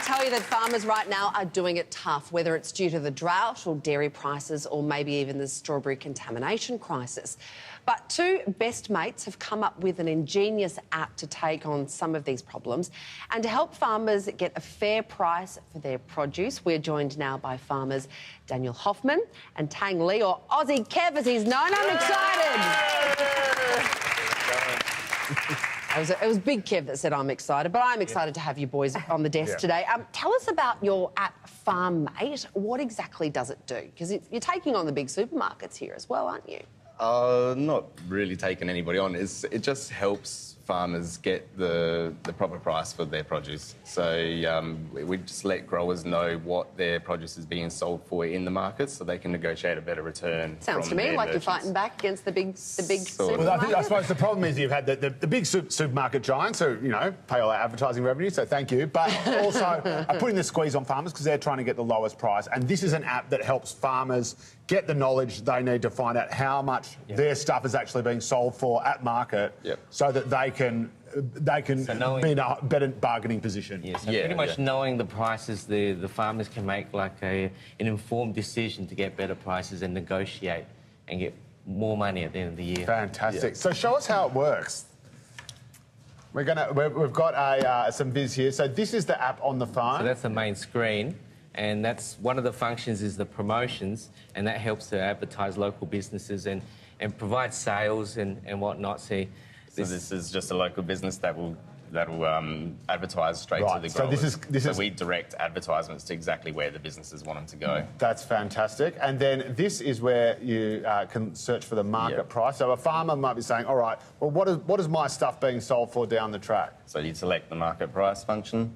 tell you that farmers right now are doing it tough, whether it's due to the drought or dairy prices or maybe even the strawberry contamination crisis. But two best mates have come up with an ingenious app to take on some of these problems and to help farmers get a fair price for their produce. We're joined now by farmers Daniel Hoffmann and Tang Lee, or Aussie Kev as he's known. I'm excited. It was Big Kev that said I'm excited, but I'm excited to have you boys on the desk today. Tell us about your app, Farmate. What exactly does it do? Because you're taking on the big supermarkets here as well, aren't you? Not really taking anybody on. It just helps farmers get the proper price for their produce. So we just let growers know what their produce is being sold for in the market, so they can negotiate a better return. Sounds to me like you're fighting back against the big supermarkets. Well, I suppose the problem is you've had the big supermarket giants who, you know, pay all our advertising revenue, so thank you, but also are putting the squeeze on farmers because they're trying to get the lowest price. And this is an app that helps farmers get the knowledge they need to find out how much their stuff is actually being sold for at market, so that they can be in a better bargaining position. Pretty much knowing the prices, the farmers can make like an informed decision to get better prices and negotiate and get more money at the end of the year. Fantastic. So show us how it works. We've got some viz here. So this is the app on the phone. So that's the main screen. And that's one of the functions is the promotions, and that helps to advertise local businesses and provide sales and whatnot. So this is just a local business that will advertise straight to the growers. So we direct advertisements to exactly where the businesses want them to go. That's fantastic. And then this is where you can search for the market price. So a farmer might be saying, all right, well, what is my stuff being sold for down the track? So you select the market price function.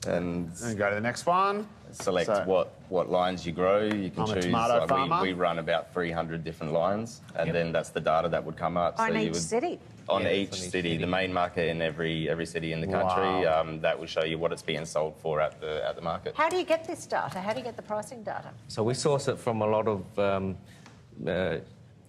And go to the next one. Select what lines you grow. You can choose. Tomato farmer. We run about 300 different lines, and then that's the data that would come up. On each city? On each city, the main market in every city in the country. That will show you what it's being sold for at the market. How do you get this data? How do you get the pricing data? So we source it from a lot of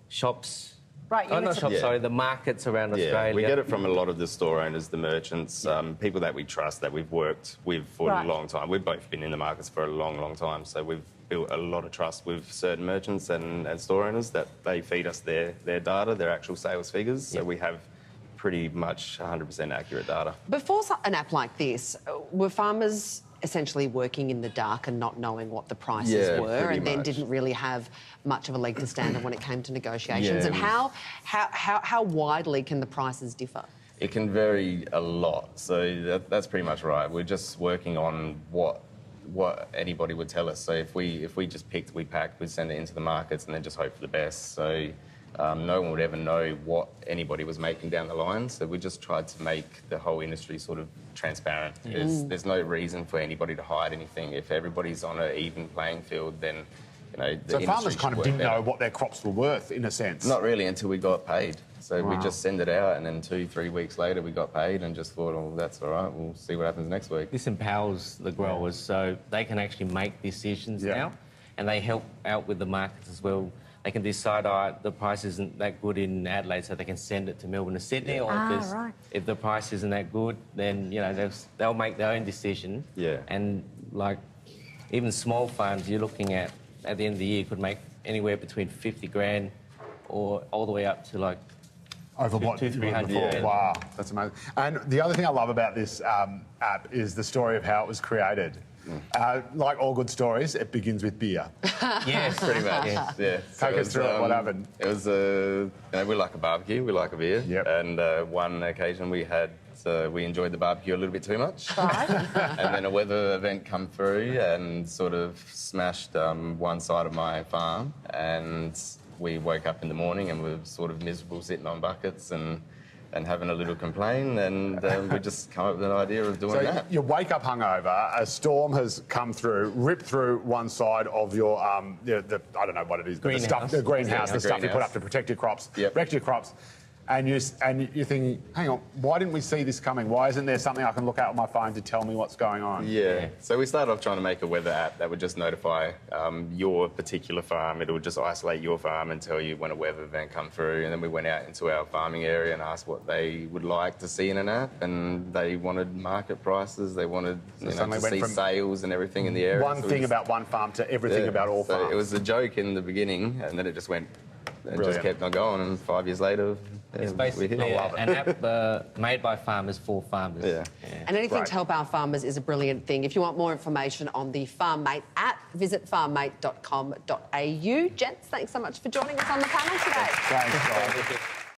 shops. Right, not shops, sorry, the markets around Australia. We get it from a lot of the store owners, the merchants, people that we trust, that we've worked with for a long time. We've both been in the markets for a long, long time, so we've built a lot of trust with certain merchants and store owners that they feed us their data, their actual sales figures, so we have pretty much 100% accurate data. Before an app like this, were farmers essentially working in the dark and not knowing what the prices were, and then didn't really have much of a leg to stand on when it came to negotiations? And how widely can the prices differ? It can vary a lot, so that's pretty much right. We're just working on what anybody would tell us. So if we just picked, we packed, we'd send it into the markets and then just hope for the best. So no one would ever know what anybody was making down the line. So we just tried to make the whole industry sort of transparent. There's no reason for anybody to hide anything. If everybody's on an even playing field, then so farmers kind of didn't know what their crops were worth, in a sense. Not really until we got paid. So we just send it out, and then 2-3 weeks later we got paid, and just thought, oh, that's all right. We'll see what happens next week. This empowers the growers, so they can actually make decisions now, and they help out with the markets as well. They can decide, the price isn't that good in Adelaide, so they can send it to Melbourne or Sydney. Or if the price isn't that good, then they'll make their own decision. And like even small farms, you're looking at the end of the year, could make anywhere between 50 grand or all the way up to like over what 200-300. Wow, that's amazing. And the other thing I love about this app is the story of how it was created. Like all good stories, it begins with beer. Yes, pretty much. Take us through it. What happened? It was we like a barbecue, we like a beer, and one occasion we enjoyed the barbecue a little bit too much, and then a weather event come through and sort of smashed one side of my farm, and we woke up in the morning and we were sort of miserable, sitting on buckets and having a little complain, and we just come up with an idea of doing that. You wake up hungover, a storm has come through, ripped through one side of your, I don't know what it is, greenhouse. The greenhouse, the stuff you put up to protect your crops, wrecked your crops. and you're thinking, hang on, why didn't we see this coming? Why isn't there something I can look out on my phone to tell me what's going on? Yeah. So we started off trying to make a weather app that would just notify your particular farm. It would just isolate your farm and tell you when a weather event come through. And then we went out into our farming area and asked what they would like to see in an app. And they wanted market prices. They wanted to see sales and everything in the area. One thing about one farm to everything about all farms. It was a joke in the beginning, and then it just went. It just kept on going, and 5 years later, it's basically an app made by farmers for farmers. Yeah. And anything to help our farmers is a brilliant thing. If you want more information on the Farmate app, visit farmate.com.au. Gents, thanks so much for joining us on the panel today. Thanks, guys.